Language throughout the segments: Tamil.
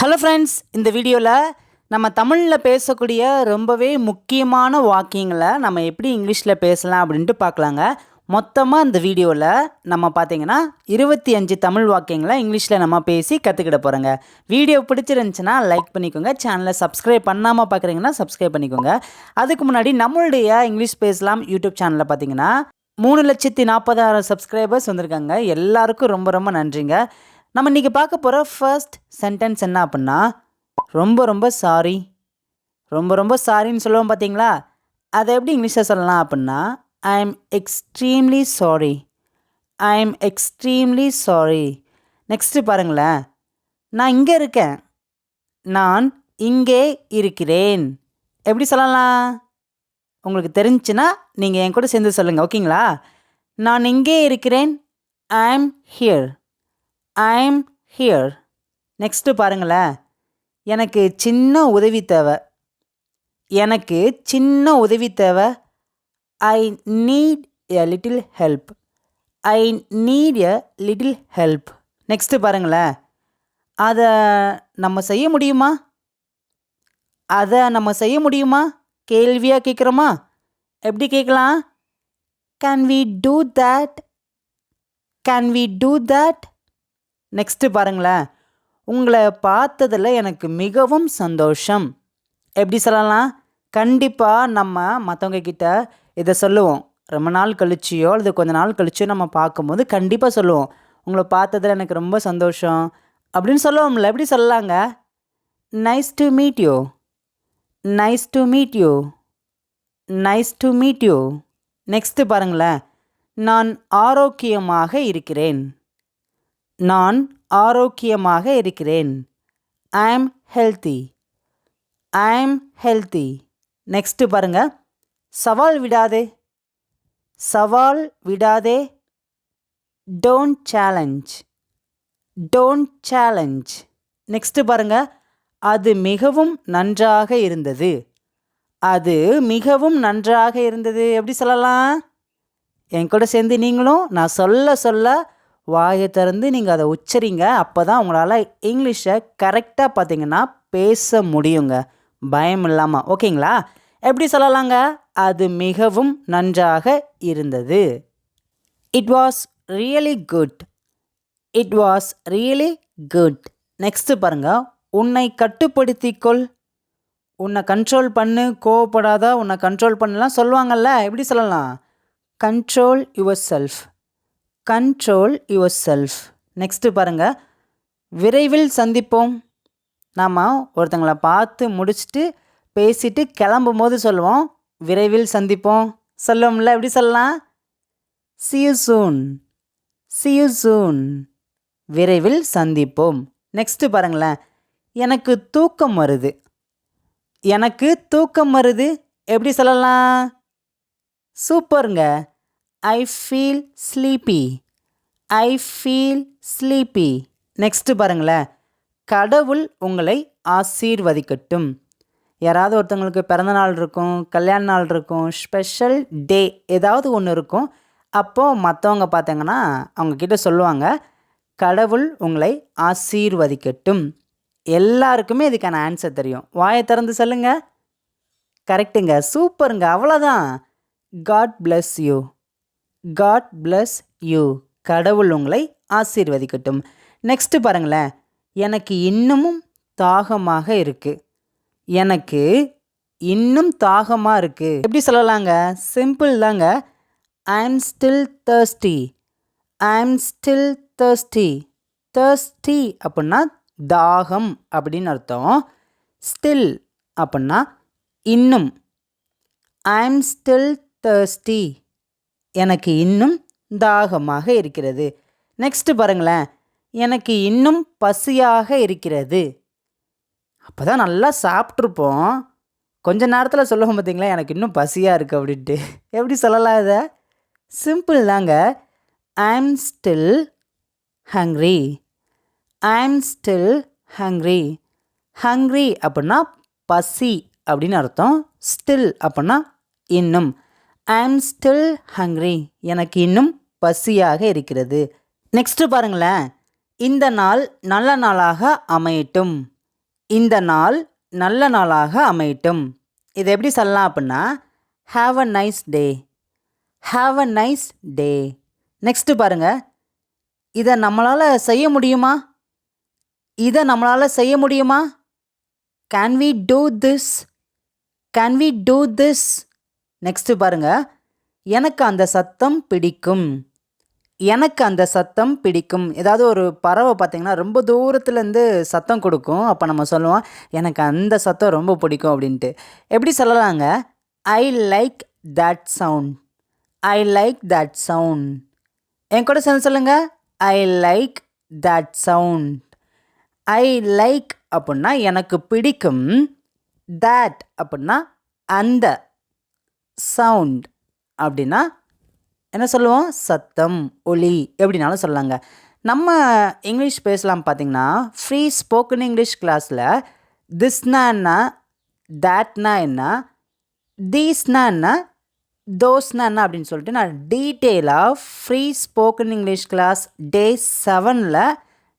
ஹலோ ஃப்ரெண்ட்ஸ், இந்த வீடியோவில் நம்ம தமிழில் பேசக்கூடிய ரொம்பவே முக்கியமான வாக்கியங்களை நம்ம எப்படி இங்கிலீஷில் பேசலாம் அப்படின்ட்டு பார்க்கலாங்க. மொத்தமாக இந்த வீடியோவில் நம்ம பார்த்தீங்கன்னா 25 தமிழ் வாக்கியங்களை இங்கிலீஷில் நம்ம பேசி கற்றுக்கிட போகிறோங்க. வீடியோ பிடிச்சிருந்துச்சுன்னா லைக் பண்ணிக்கோங்க. சேனலை சப்ஸ்கிரைப் பண்ணாமல் பார்க்குறீங்கன்னா சப்ஸ்கிரைப் பண்ணிக்கோங்க. அதுக்கு முன்னாடி நம்மளுடைய இங்கிலீஷ் பேசலாம் யூடியூப் சேனலில் பார்த்தீங்கன்னா 3,40,000 சப்ஸ்கிரைபர்ஸ் வந்திருக்காங்க. எல்லாருக்கும் ரொம்ப ரொம்ப நன்றிங்க. நம்ம இன்றைக்கி பார்க்க போகிற ஃபர்ஸ்ட் சென்டென்ஸ் என்ன அப்படின்னா, ரொம்ப ரொம்ப சாரி. ரொம்ப ரொம்ப சாரின்னு சொல்லுவோம் பார்த்தீங்களா? அதை எப்படி இங்கிலீஷில் சொல்லலாம் அப்படின்னா, I am extremely sorry. I am extremely sorry. Next பாருங்களேன், நான் இங்கே இருக்கேன். நான் இங்கே இருக்கிறேன். எப்படி சொல்லலாம்? உங்களுக்கு தெரிஞ்சுன்னா நீங்கள் என் கூட சேர்ந்து சொல்லுங்கள், ஓகேங்களா? நான் இங்கே இருக்கிறேன். I am here. I am here. Next பாருங்களேன், எனக்கு சின்ன உதவி தேவை. எனக்கு சின்ன உதவி தேவை. I need a little help. I need a little help. Next பாருங்களேன், அதை நம்ம செய்ய முடியுமா? அதை நம்ம செய்ய முடியுமா? கேள்வியாக கேட்குறோமா? எப்படி கேட்கலாம்? Can we do that? Can we do that? Next பாருங்களேன், உங்களை பார்த்ததில் எனக்கு மிகவும் சந்தோஷம். எப்படி சொல்லலாம்? கண்டிப்பாக நம்ம மற்றவங்க கிட்ட இதை சொல்லுவோம். ரொம்ப நாள் கழிச்சியோ அல்லது கொஞ்ச நாள் கழிச்சியோ நம்ம பார்க்கும்போது கண்டிப்பாக சொல்லுவோம், உங்களை பார்த்ததில் எனக்கு ரொம்ப சந்தோஷம் அப்படின்னு சொல்லுவோம்ல. எப்படி சொல்லலாங்க? Nice to meet you. Nice to meet you. Nice to meet you. Next பாருங்களேன், நான் ஆரோக்கியமாக இருக்கிறேன். நான் ஆரோக்கியமாக இருக்கிறேன். I am healthy. I am healthy. Next பாருங்கள், சவால் விடாதே. சவால் விடாதே. Don't challenge. Don't challenge. Next பாருங்கள், அது மிகவும் நன்றாக இருந்தது. அது மிகவும் நன்றாக இருந்தது. எப்படி சொல்லலாம்? என் கூட சேர்ந்து நீங்களும் நான் சொல்ல சொல்ல வாயை திறந்து நீங்கள் அதை உச்சரிங்க. அப்போ தான் உங்களால் இங்கிலீஷை கரெக்டாக பார்த்தீங்கன்னா பேச முடியுங்க, பயம் இல்லாமல். ஓகேங்களா? எப்படி சொல்லலாங்க? அது மிகவும் நன்றாக இருந்தது. It was really good. It was really good. Next பாருங்கள், உன்னை கட்டுப்படுத்திக்கொள். உன்னை கண்ட்ரோல் பண்ணு, கோவப்படாத, உன்னை கண்ட்ரோல் பண்ணலாம் சொல்லுவாங்கள்ல. எப்படி சொல்லலாம்? Control your self. Control your self. Next பாருங்கள், விரைவில் சந்திப்போம். நாம் ஒருத்தங்களை பார்த்து முடிச்சுட்டு பேசிட்டு கிளம்பும் போது சொல்லுவோம், விரைவில் சந்திப்போம் சொல்லுவோம்ல. எப்படி சொல்லலாம்? see you soon. see you soon. விரைவில் சந்திப்போம். நெக்ஸ்ட்டு பாருங்களேன், எனக்கு தூக்கம் வருது. எனக்கு தூக்கம் வருது. எப்படி சொல்லலாம்? சூப்பருங்க. I feel sleepy. I feel sleepy. Next பாருங்களேன், கடவுள் உங்களை ஆசீர்வதிக்கட்டும். யாராவது ஒருத்தவங்களுக்கு பிறந்த நாள் இருக்கும், கல்யாண நாள் இருக்கும், ஸ்பெஷல் டே ஏதாவது ஒன்று இருக்கும். அப்போது மற்றவங்க பார்த்தீங்கன்னா அவங்கக்கிட்ட சொல்லுவாங்க, கடவுள் உங்களை ஆசீர்வதிக்கட்டும். எல்லாருக்குமே இதுக்கான ஆன்சர் தெரியும். வாயை திறந்து சொல்லுங்கள். கரெக்டுங்க, சூப்பருங்க, அவ்வளோதான். God bless you. God bless you. கடவுள் உங்களை ஆசீர்வதிக்கட்டும். நெக்ஸ்ட்டு பாருங்களேன், எனக்கு இன்னமும் தாகமாக இருக்குது. எனக்கு இன்னும் தாகமாக இருக்குது. எப்படி சொல்லலாங்க? சிம்பிள் தாங்க. I am still thirsty. I am still thirsty. thirsty அப்படின்னா தாகம் அப்படின்னு அர்த்தம். ஸ்டில் அப்படின்னா இன்னும். I am still thirsty. எனக்கு இன்னும் தாகமாக இருக்கிறது. நெக்ஸ்ட்டு பாருங்களேன், எனக்கு இன்னும் பசியாக இருக்கிறது. அப்போ தான் நல்லா சாப்பிட்ருப்போம், கொஞ்ச நேரத்தில் சொல்லுவோம் பார்த்தீங்களா, எனக்கு இன்னும் பசியாக இருக்குது அப்படின்ட்டு. எப்படி சொல்லலாம் இதை? சிம்பிள் தாங்க. I am still hungry. I am still hungry. Hungry அப்படின்னா பசி அப்படின்னு அர்த்தம். ஸ்டில் அப்படின்னா இன்னும். I am still hungry. எனக்கு இன்னும் பசியாக இருக்கிறது. நெக்ஸ்ட்டு பாருங்களேன், இந்த நாள் நல்ல நாளாக அமையட்டும். இந்த நாள் நல்ல நாளாக அமையட்டும். இதை எப்படி சொல்லலாம் அப்படின்னா have a nice day. Have a nice day. Next பாருங்கள், இதை நம்மளால் செய்ய முடியுமா? இதை நம்மளால் செய்ய முடியுமா? Can we do this? Can we do this? Next பாருங்கள், எனக்கு அந்த சத்தம் பிடிக்கும். எனக்கு அந்த சத்தம் பிடிக்கும். ஏதாவது ஒரு பறவை பார்த்திங்கன்னா ரொம்ப தூரத்துலேருந்து சத்தம் கொடுக்கும். அப்போ நம்ம சொல்லுவோம் எனக்கு அந்த சத்தம் ரொம்ப பிடிக்கும் அப்படின்ட்டு. எப்படி சொல்லலாங்க? I like that sound. I like that sound. என் கூட சேர்ந்து சொல்லுங்கள். I like that sound. I like அப்படின்னா எனக்கு பிடிக்கும். தட் அப்படின்னா அந்த. சவுண்ட் அப்படின்னா என்ன சொல்லுவோம்? சத்தம், ஒலி எப்படினாலும் சொல்லலாங்க. நம்ம இங்கிலீஷ் பேசலாம் பார்த்திங்கன்னா ஃப்ரீ ஸ்போக்கன் இங்கிலீஷ் கிளாஸில் திஸ்னா என்ன, தேட்னா என்ன, தீஸ்னா என்ன, தோஸ்னா என்ன அப்படின்னு சொல்லிட்டு நான் டீட்டெயிலாக free spoken English class day 7ல்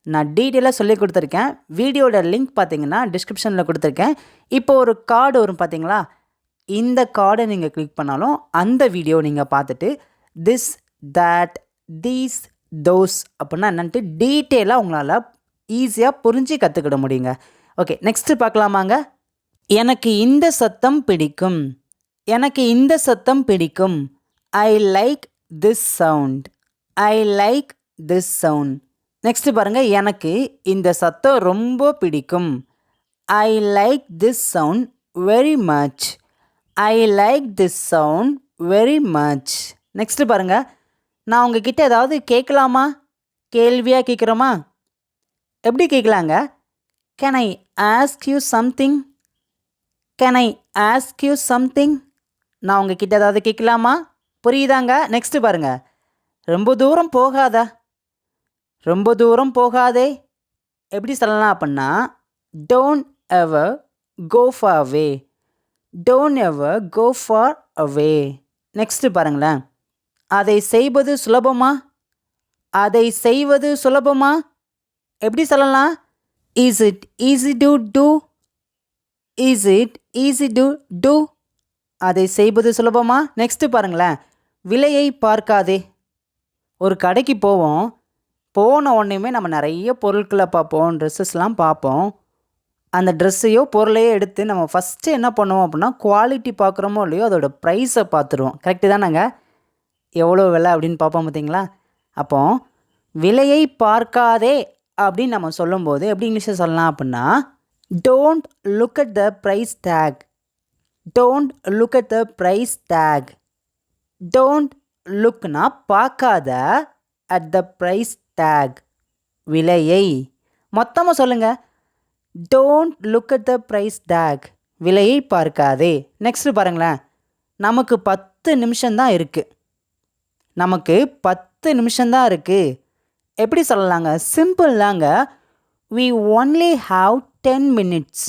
நான் டீட்டெயிலாக சொல்லி கொடுத்துருக்கேன். வீடியோட லிங்க் பார்த்தீங்கன்னா டிஸ்கிரிப்ஷனில் கொடுத்துருக்கேன். இப்போ ஒரு கார்டு வரும் பார்த்தீங்களா? இந்த கார்டை நீங்கள் கிளிக் பண்ணாலும் அந்த வீடியோ நீங்கள் பார்த்துட்டு திஸ், தட், தீஸ், தோஸ் அப்படின்னா என்னன்ட்டு டீட்டெயிலாக உங்களால் ஈஸியாக புரிஞ்சு கற்றுக்கிட முடியுங்க. ஓகே, நெக்ஸ்ட்டு பார்க்கலாமாங்க? எனக்கு இந்த சத்தம் பிடிக்கும். எனக்கு இந்த சத்தம் பிடிக்கும். I like this sound. I like this sound. Next பாருங்கள், எனக்கு இந்த சத்தம் ரொம்ப பிடிக்கும். I like this sound very much. I like this sound very much. Next பாருங்கள், நான் உங்ககிட்ட ஏதாவது கேட்கலாமா? கேள்வியாக கேட்குறோமா? எப்படி கேட்கலாங்க? Can I ask you something? Can I ask you something? நான் உங்ககிட்ட ஏதாவது கேட்கலாமா? புரியுதாங்க? நெக்ஸ்ட்டு பாருங்கள், ரொம்ப தூரம் போகாதா? ரொம்ப தூரம் போகாதே. எப்படி சொல்லலாம் அப்படின்னா don't ever go far away. Don't ever go far away. Next பாருங்களேன், அதை செய்வது சுலபமா? அதை செய்வது சுலபமா? எப்படி சொல்லலாம்? Is it easy to do? Is it easy to do? அதை செய்வது சுலபமா? நெக்ஸ்ட்டு பாருங்களேன், விலையை பார்க்காதே. ஒரு கடைக்கு போவோம். போன உடனேயுமே நம்ம நிறைய பொருட்களை பார்ப்போம், ட்ரெஸ்ஸஸ்லாம் பார்ப்போம். அந்த ட்ரெஸ்ஸையோ பொருளையோ எடுத்து நம்ம ஃபஸ்ட்டு என்ன பண்ணுவோம் அப்படின்னா குவாலிட்டி பார்க்குறோமோ இல்லையோ அதோட ப்ரைஸை பார்த்துருவோம். கரெக்டு தானேங்க? எவ்வளோ விலை அப்படின்னு பார்ப்போம் பார்த்தீங்களா? அப்போ விலையை பார்க்காதே அப்படின்னு நம்ம சொல்லும்போது எப்படி இங்கிலீஷில் சொல்லலாம் அப்படின்னா don't look at the price tag. Don't look at the price tag. Don't லுக்னா பார்க்காத, அட் த ப்ரைஸ் டேக் விலையை. மொத்தமாக சொல்லுங்கள். Don't look at the price tag. விலையை பார்க்காதே. நெக்ஸ்ட்டு பாருங்களேன், நமக்கு 10 நிமிஷம்தான் இருக்குது. நமக்கு 10 நிமிஷம்தான் இருக்குது. எப்படி சொல்லலாங்க? சிம்பிள் தாங்க. we only have 10 minutes.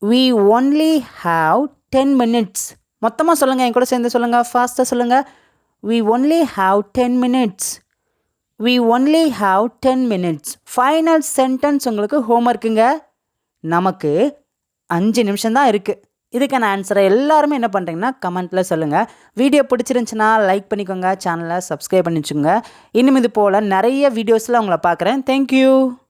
we only have 10 minutes. மொத்தமாக சொல்லுங்கள், என் கூட சேர்ந்து சொல்லுங்கள், ஃபாஸ்ட்டாக சொல்லுங்கள். we only have 10 minutes. we only have 10 minutes. Final sentence உங்களுக்கு ஹோம்ஒர்க்குங்க. நமக்கு 5 நிமிஷம் தான் இருக்குது. இதுக்கான ஆன்சரை எல்லாருமே என்ன பண்ணுறீங்கன்னா கமெண்ட்டில் சொல்லுங்கள். வீடியோ பிடிச்சிருந்துச்சுன்னா லைக் பண்ணிக்கோங்க, சேனலை சப்ஸ்கிரைப் பண்ணி வச்சுக்கோங்க. இன்னும் இது போல் நிறைய வீடியோஸில் உங்களை பார்க்குறேன். தேங்க்யூ.